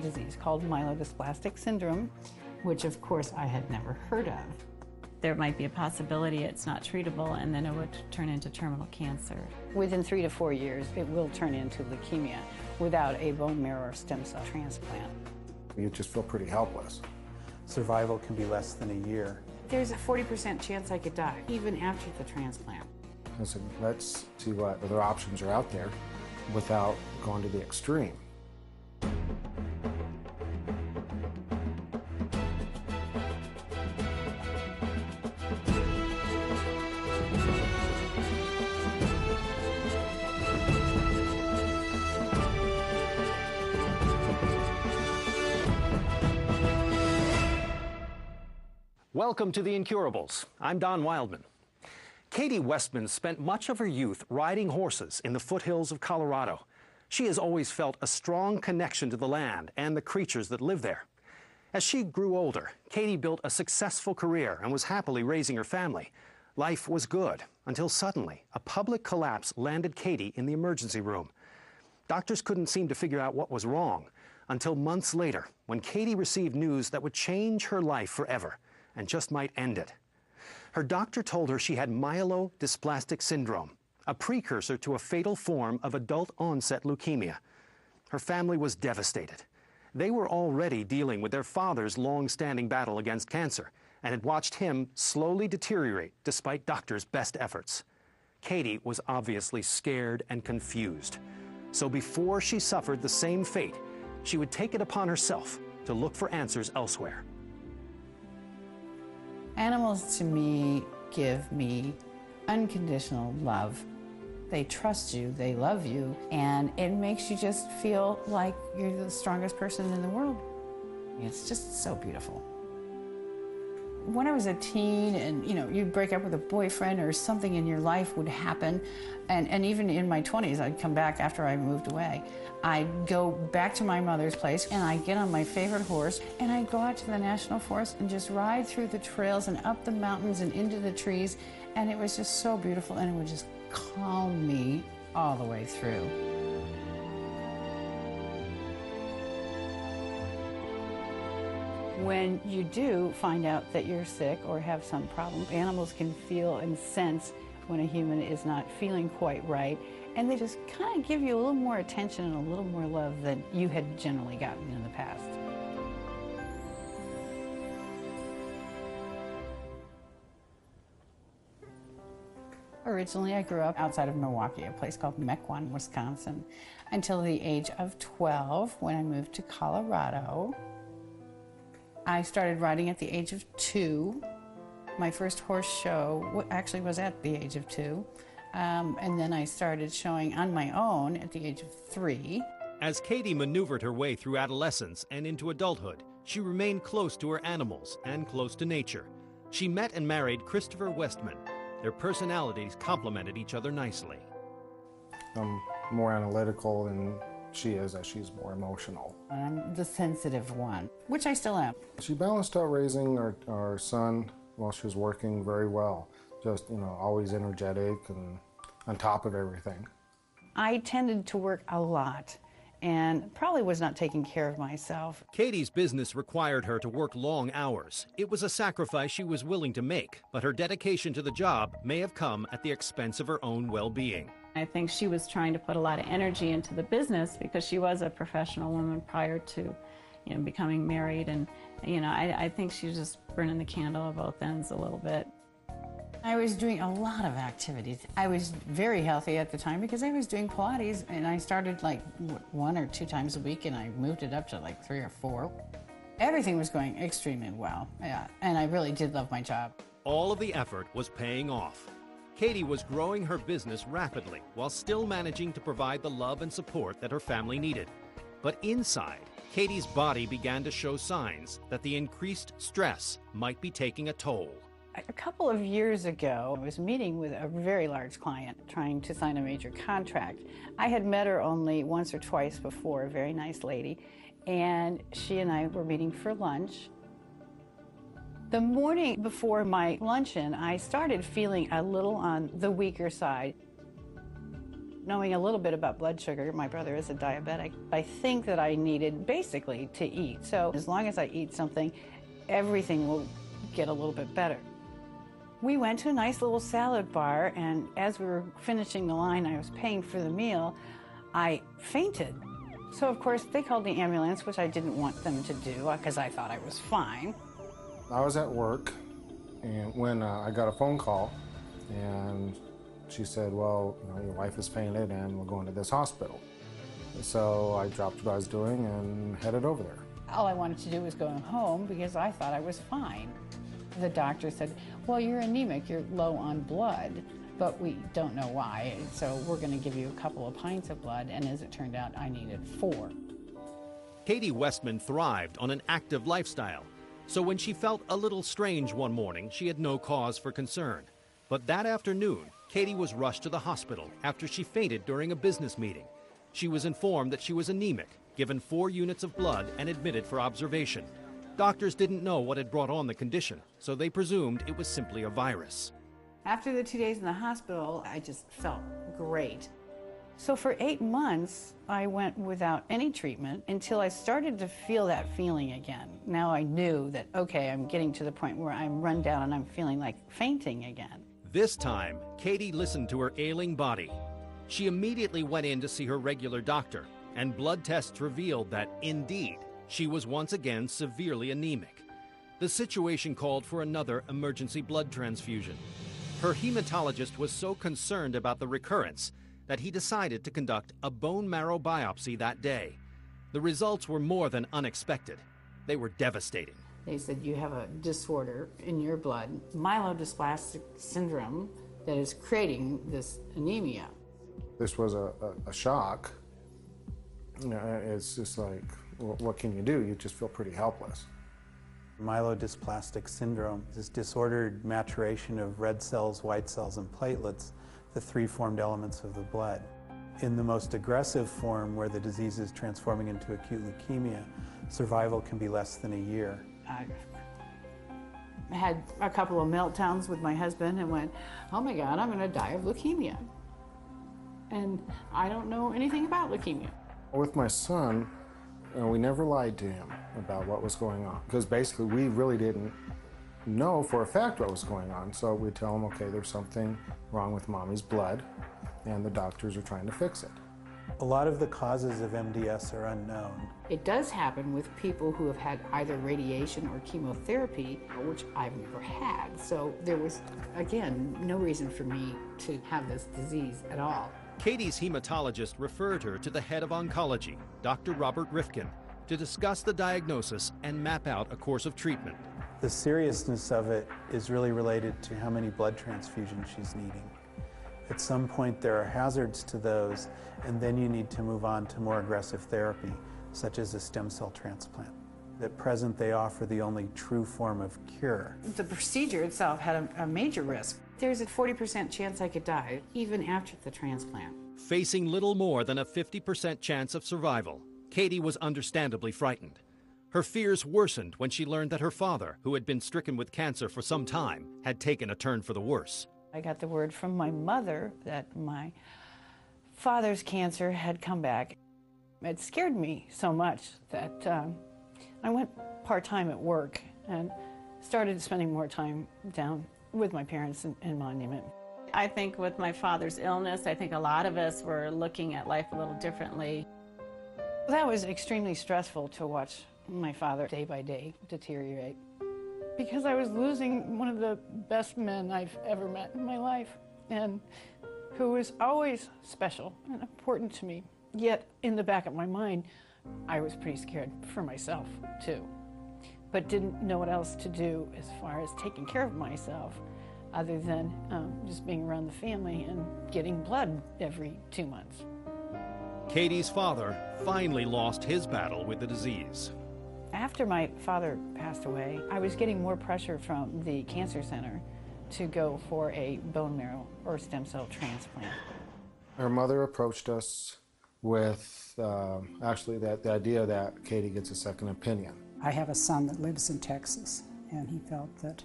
disease called Miaelodisplastic syndrome, which of course I had never heard of. There might be a possibility it's not treatable and then it would turn into terminal cancer. Within 3 to 4 years, it will turn into leukemia without a bone marrow or stem cell transplant. You just feel pretty helpless. Survival can be less than a year. There's a 40% chance I could die, even after the transplant. I said, let's see what other options are out there without going to the extreme. Welcome to The Incurables. I'm Don Wildman. Katie Westman spent much of her youth riding horses in the foothills of Colorado. She has always felt a strong connection to the land and the creatures that live there. As she grew older, Katie built a successful career and was happily raising her family. Life was good until suddenly a public collapse landed Katie in the emergency room. Doctors couldn't seem to figure out what was wrong until months later when Katie received news that would change her life forever and just might end it. Her doctor told her she had Miaelodisplastic syndrome, a precursor to a fatal form of adult-onset leukemia. Her family was devastated. They were already dealing with their father's long-standing battle against cancer and had watched him slowly deteriorate despite doctors' best efforts. Katie was obviously scared and confused. So before she suffered the same fate, she would take it upon herself to look for answers elsewhere. Animals, to me, give me unconditional love. They trust you, they love you, and it makes you just feel like you're the strongest person in the world. It's just so beautiful. When I was a teen and, you'd break up with a boyfriend or something in your life would happen, and even in my 20s, I'd come back after I moved away. I'd go back to my mother's place and I'd get on my favorite horse and I'd go out to the National Forest and just ride through the trails and up the mountains and into the trees, and it was just so beautiful, and it would just calm me all the way through. When you do find out that you're sick or have some problem, animals can feel and sense when a human is not feeling quite right, and they just kind of give you a little more attention and a little more love than you had generally gotten in the past. Originally, I grew up outside of Milwaukee, a place called Mequon, Wisconsin, until the age of 12 when I moved to Colorado. I started riding at the age of 2. My first horse show actually was at the age of 2. And then I started showing on my own at the age of 3. As Katie maneuvered her way through adolescence and into adulthood, she remained close to her animals and close to nature. She met and married Christopher Westman. Their personalities complemented each other nicely. I'm more analytical than she is, as she's more emotional. I'm the sensitive one, which I still am. She balanced out raising our son while she was working very well. Just, always energetic and on top of everything. I tended to work a lot and probably was not taking care of myself. Katie's business required her to work long hours. It was a sacrifice she was willing to make, but her dedication to the job may have come at the expense of her own well-being. I think she was trying to put a lot of energy into the business because she was a professional woman prior to, becoming married, and, I think she was just burning the candle at both ends a little bit. I was doing a lot of activities. I was very healthy at the time because I was doing Pilates, and I started like 1 or 2 times a week, and I moved it up to like 3 or 4. Everything was going extremely well, yeah, and I really did love my job. All of the effort was paying off. Katie was growing her business rapidly while still managing to provide the love and support that her family needed. But inside, Katie's body began to show signs that the increased stress might be taking a toll. A couple of years ago, I was meeting with a very large client trying to sign a major contract. I had met her only once or twice before, a very nice lady, and she and I were meeting for lunch. The morning before my luncheon, I started feeling a little on the weaker side. Knowing a little bit about blood sugar, my brother is a diabetic, I think that I needed basically to eat. So as long as I eat something, everything will get a little bit better. We went to a nice little salad bar, and as we were finishing the line, I was paying for the meal, I fainted. So of course they called the ambulance, which I didn't want them to do because I thought I was fine. I was at work, and when I got a phone call, and she said, well, you know, your wife has fainted and we're going to this hospital. So I dropped what I was doing and headed over there. All I wanted to do was go home because I thought I was fine. The doctor said, well, you're anemic, you're low on blood, but we don't know why, so we're going to give you a couple of pints of blood, and as it turned out, I needed 4. Katie Westman thrived on an active lifestyle, so when she felt a little strange one morning, she had no cause for concern. But that afternoon, Katie was rushed to the hospital after she fainted during a business meeting. She was informed that she was anemic, given 4 units of blood, and admitted for observation. Doctors didn't know what had brought on the condition, so they presumed it was simply a virus. After the 2 days in the hospital, I just felt great. So for 8 months, I went without any treatment until I started to feel that feeling again. Now I knew that, okay, I'm getting to the point where I'm run down and I'm feeling like fainting again. This time, Katie listened to her ailing body. She immediately went in to see her regular doctor, and blood tests revealed that, indeed, she was once again severely anemic. The situation called for another emergency blood transfusion. Her hematologist was so concerned about the recurrence that he decided to conduct a bone marrow biopsy that day. The results were more than unexpected. They were devastating. They said you have a disorder in your blood, miaelodisplastic syndrome, that is creating this anemia. This was a shock. You know, it's just like, what can you do? You just feel pretty helpless. Miaelodisplastic syndrome is disordered maturation of red cells, white cells, and platelets, the 3 formed elements of the blood. In the most aggressive form, where the disease is transforming into acute leukemia, survival can be less than a year. I had a couple of meltdowns with my husband and went, oh my God, I'm going to die of leukemia. And I don't know anything about leukemia. With my son, we never lied to him about what was going on, because basically we really didn't know for a fact what was going on. So we'd tell him, okay, there's something wrong with mommy's blood, and the doctors are trying to fix it. A lot of the causes of MDS are unknown. It does happen with people who have had either radiation or chemotherapy, which I've never had. So there was, again, no reason for me to have this disease at all. Katie's hematologist referred her to the head of oncology, Dr. Robert Rifkin, to discuss the diagnosis and map out a course of treatment. The seriousness of it is really related to how many blood transfusions she's needing. At some point there are hazards to those, and then you need to move on to more aggressive therapy, such as a stem cell transplant. At present, they offer the only true form of cure. The procedure itself had a major risk. There's a 40% chance I could die, even after the transplant. Facing little more than a 50% chance of survival, Katie was understandably frightened. Her fears worsened when she learned that her father, who had been stricken with cancer for some time, had taken a turn for the worse. I got the word from my mother that my father's cancer had come back. It scared me so much that I went part-time at work and started spending more time down with my parents in Monument. I think with my father's illness, I think a lot of us were looking at life a little differently. That was extremely stressful to watch my father day by day deteriorate, because I was losing one of the best men I've ever met in my life, and who was always special and important to me. Yet in the back of my mind, I was pretty scared for myself too, but didn't know what else to do as far as taking care of myself, other than just being around the family and getting blood every 2 months. Katie's father finally lost his battle with the disease. After my father passed away, I was getting more pressure from the cancer center to go for a bone marrow or stem cell transplant. Her mother approached us with actually the idea that Katie gets a second opinion. I have a son that lives in Texas, and he felt that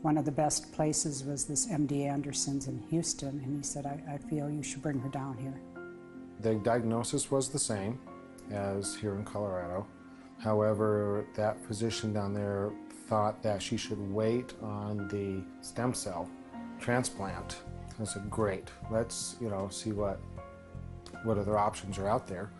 One of the best places was this MD Anderson's in Houston, and he said, I feel you should bring her down here. The diagnosis was the same as here in Colorado. However, that physician down there thought that she should wait on the stem cell transplant. I said, great, let's see what other options are out there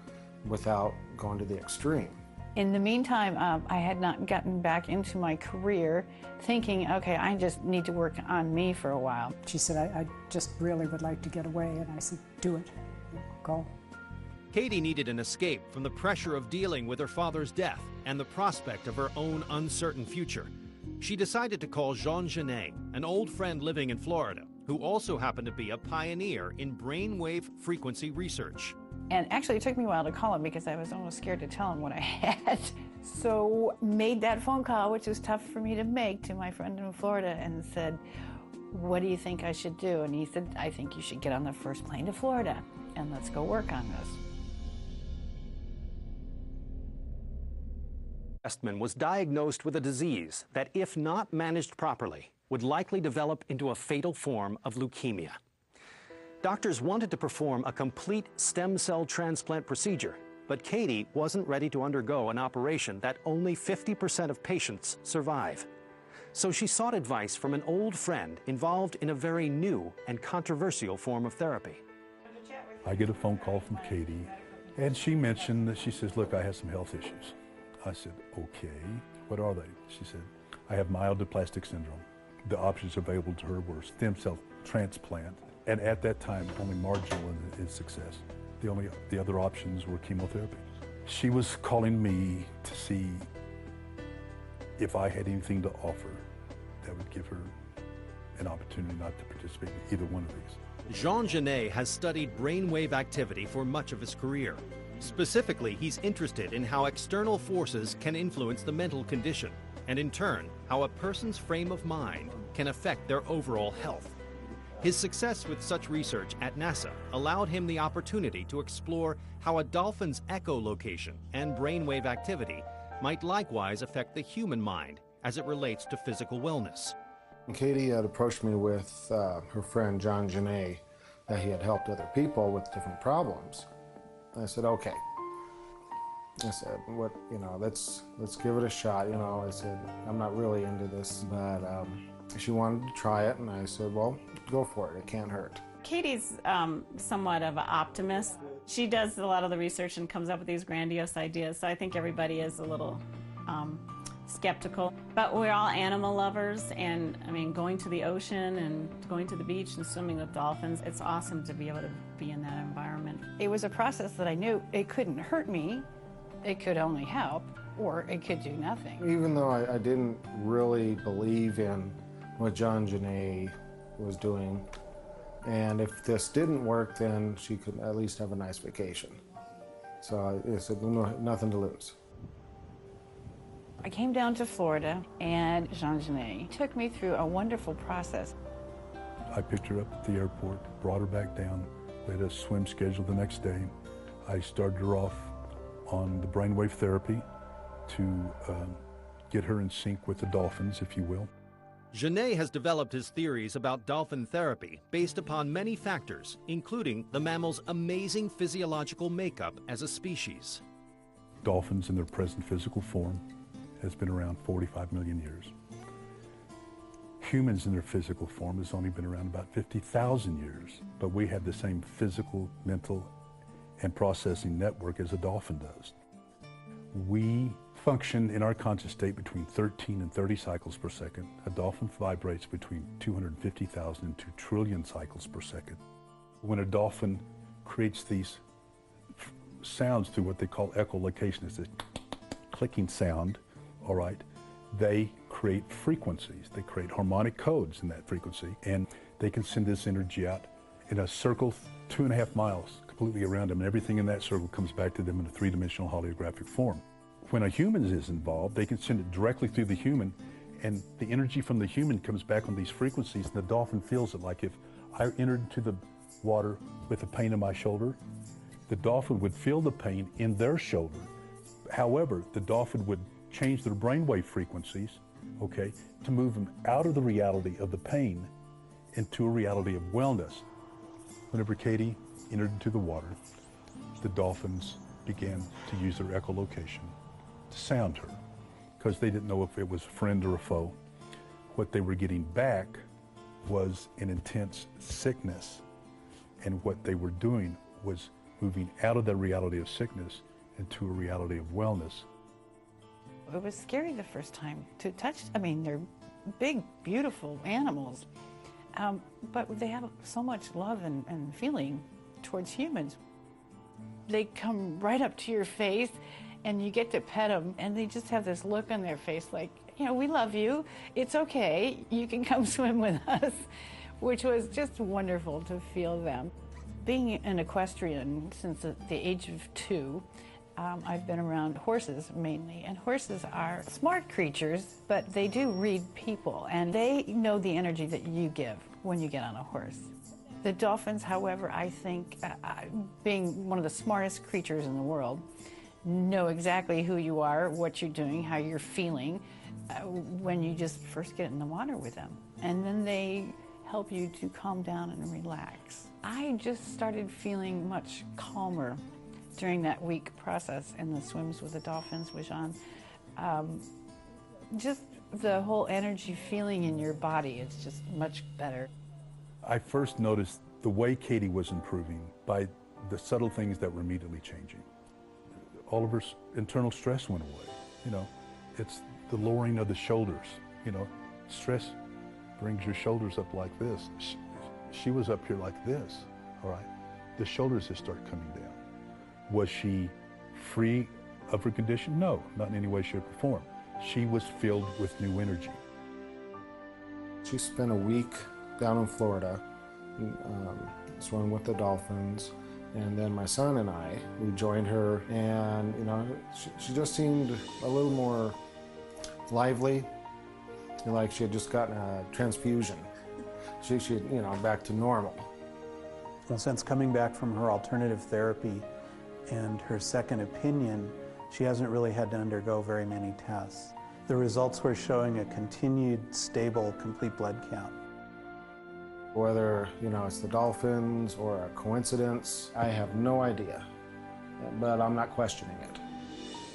without going to the extreme. In the meantime, I had not gotten back into my career thinking, okay, I just need to work on me for a while. She said, I just really would like to get away, and I said, do it, go. Katie needed an escape from the pressure of dealing with her father's death and the prospect of her own uncertain future. She decided to call Jean Genet, an old friend living in Florida, who also happened to be a pioneer in brainwave frequency research. And actually, it took me a while to call him because I was almost scared to tell him what I had. So made that phone call, which was tough for me to make, to my friend in Florida, and said, what do you think I should do? And he said, I think you should get on the first plane to Florida and let's go work on this. Westman was diagnosed with a disease that, if not managed properly, would likely develop into a fatal form of leukemia. Doctors wanted to perform a complete stem cell transplant procedure, but Katie wasn't ready to undergo an operation that only 50% of patients survive. So she sought advice from an old friend involved in a very new and controversial form of therapy. I get a phone call from Katie, and she mentioned that she says, look, I have some health issues. I said, okay, what are they? She said, I have myelodysplastic syndrome. The options available to her were stem cell transplant, and at that time, only marginal in success. The other options were chemotherapy. She was calling me to see if I had anything to offer that would give her an opportunity not to participate in either one of these. Jean Genet has studied brainwave activity for much of his career. Specifically, he's interested in how external forces can influence the mental condition, and in turn, how a person's frame of mind can affect their overall health. His success with such research at NASA allowed him the opportunity to explore how a dolphin's echolocation and brainwave activity might likewise affect the human mind as it relates to physical wellness. Katie had approached me with her friend John Genet, that he had helped other people with different problems. I said, okay. I said, let's give it a shot. I said, I'm not really into this, but she wanted to try it, and I said, well, go for it. It can't hurt. Katie's somewhat of an optimist. She does a lot of the research and comes up with these grandiose ideas, so I think everybody is a little skeptical. But we're all animal lovers, and I mean, going to the ocean and going to the beach and swimming with dolphins, it's awesome to be able to be in that environment. It was a process that I knew it couldn't hurt me, it could only help, or it could do nothing. Even though I didn't really believe in what John Genet was doing, and if this didn't work, then she could at least have a nice vacation. So I said, nothing to lose. I came down to Florida, and Jean Genet took me through a wonderful process. I picked her up at the airport, brought her back down. We had a swim schedule the next day. I started her off on the brainwave therapy to get her in sync with the dolphins, if you will. Genet has developed his theories about dolphin therapy based upon many factors, including the mammal's amazing physiological makeup as a species. Dolphins in their present physical form has been around 45 million years. Humans in their physical form has only been around about 50,000 years, but we have the same physical, mental, and processing network as a dolphin does. We function in our conscious state between 13 and 30 cycles per second. A dolphin vibrates between 250,000 and 2 trillion cycles per second. When a dolphin creates these sounds through what they call echolocation, it's a clicking sound, all right, they create frequencies. They create harmonic codes in that frequency, and they can send this energy out in a circle 2.5 miles completely around them, and everything in that circle comes back to them in a three-dimensional holographic form. When a human is involved, they can send it directly through the human, and the energy from the human comes back on these frequencies, and the dolphin feels it. Like if I entered into the water with a pain in my shoulder, the dolphin would feel the pain in their shoulder. However, the dolphin would change their brainwave frequencies okay, to move them out of the reality of the pain into a reality of wellness. Whenever Katie entered into the water, the dolphins began to use their echolocation to sound her, because they didn't know if it was a friend or a foe. What they were getting back was an intense sickness, and what they were doing was moving out of the reality of sickness into a reality of wellness. It was scary the first time to touch. I mean, they're big, beautiful animals, but they have so much love and feeling towards humans. They come right up to your face, and you get to pet them, and they just have this look on their face like, you know, we love you. It's okay. You can come swim with us, which was just wonderful to feel them. Being an equestrian since the age of 2, I've been around horses mainly, and horses are smart creatures, but they do read people, and they know the energy that you give when you get on a horse. The dolphins, however, I think, being one of the smartest creatures in the world, know exactly who you are, what you're doing, how you're feeling, when you just first get in the water with them. And then they help you to calm down and relax. I just started feeling much calmer during that week process in the swims with the dolphins with Jean. Just the whole energy feeling in your body, it's just much better. I first noticed the way Katie was improving by the subtle things that were immediately changing. All of her internal stress went away. You know, it's the lowering of the shoulders. You know, stress brings your shoulders up like this. She was up here like this, all right? The shoulders just start coming down. Was she free of her condition? No, not in any way, shape, or form. She was filled with new energy. She spent a week down in Florida, swimming with the dolphins, and then my son and I, we joined her, and you know, she just seemed a little more lively, like she had just gotten a transfusion. She you know, back to normal. Well, since coming back from her alternative therapy and her second opinion, she hasn't really had to undergo very many tests. The results were showing a continued, stable, complete blood count. Whether, you know, it's the dolphins or a coincidence, I have no idea, but I'm not questioning it.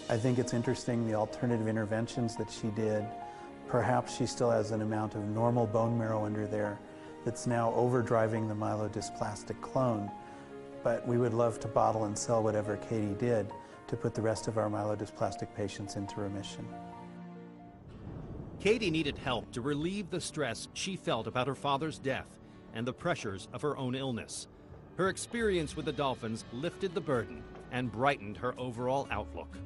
I think it's interesting the alternative interventions that she did. Perhaps she still has an amount of normal bone marrow under there that's now overdriving the mialodysplastic clone, but we would love to bottle and sell whatever Katie did to put the rest of our myelodysplastic patients into remission. Katie needed help to relieve the stress she felt about her father's death and the pressures of her own illness. Her experience with the dolphins lifted the burden and brightened her overall outlook.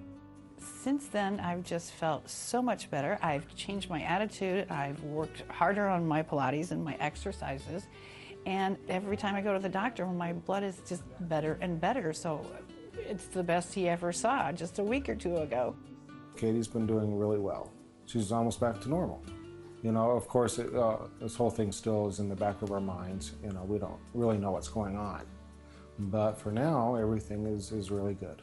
Since then, I've just felt so much better. I've changed my attitude. I've worked harder on my Pilates and my exercises. And every time I go to the doctor, my blood is just better and better. So it's the best he ever saw just a week or 2 ago. Katie's been doing really well. She's almost back to normal. You know, of course, this whole thing still is in the back of our minds. You know, we don't really know what's going on. But for now, everything is really good.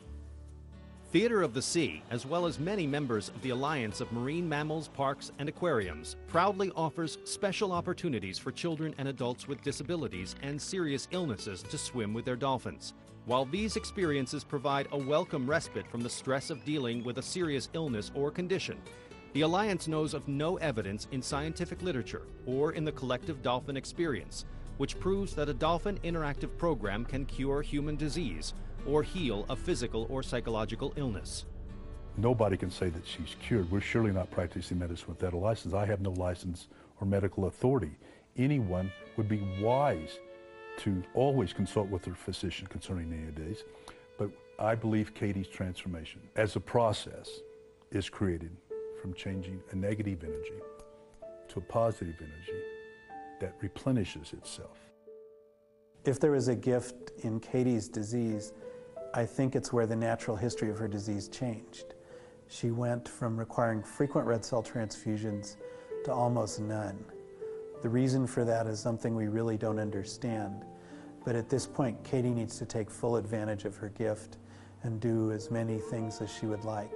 Theater of the Sea, as well as many members of the Alliance of Marine Mammals, Parks, and Aquariums, proudly offers special opportunities for children and adults with disabilities and serious illnesses to swim with their dolphins. While these experiences provide a welcome respite from the stress of dealing with a serious illness or condition, the Alliance knows of no evidence in scientific literature or in the collective dolphin experience which proves that a dolphin interactive program can cure human disease or heal a physical or psychological illness. Nobody can say that she's cured. We're surely not practicing medicine without a license. I have no license or medical authority. Anyone would be wise to always consult with their physician concerning any of these. But I believe Katie's transformation as a process is created from changing a negative energy to a positive energy that replenishes itself. If there was a gift in Katie's disease, I think it's where the natural history of her disease changed. She went from requiring frequent red cell transfusions to almost none. The reason for that is something we really don't understand. But at this point, Katie needs to take full advantage of her gift and do as many things as she would like.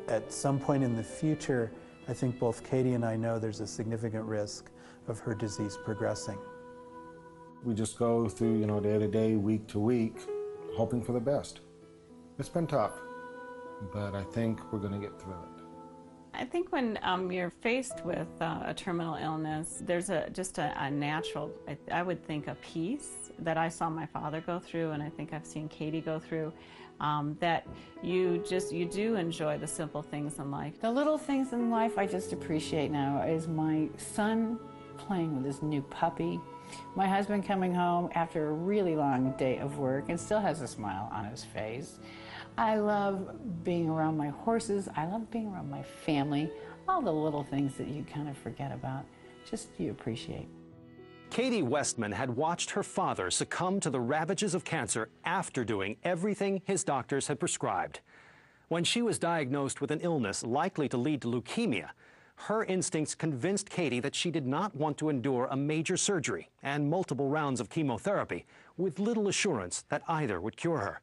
At some point in the future, I think both Katie and I know there's a significant risk of her disease progressing. We just go through, day to day, week to week, hoping for the best. It's been tough, but I think we're going to get through it. I think when you're faced with a terminal illness, there's just a natural, I would think, a peace that I saw my father go through, and I think I've seen Katie go through, that you do enjoy the simple things in life. The little things in life I just appreciate now is my son playing with his new puppy, my husband coming home after a really long day of work and still has a smile on his face. I love being around my horses. I love being around my family. All the little things that you kind of forget about, just you appreciate. Katie Westman had watched her father succumb to the ravages of cancer after doing everything his doctors had prescribed. When she was diagnosed with an illness likely to lead to leukemia, her instincts convinced Katie that she did not want to endure a major surgery and multiple rounds of chemotherapy with little assurance that either would cure her.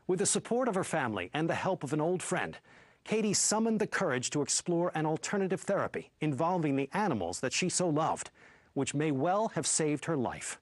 With the support of her family and the help of an old friend, Katie summoned the courage to explore an alternative therapy involving the animals that she so loved, which may well have saved her life.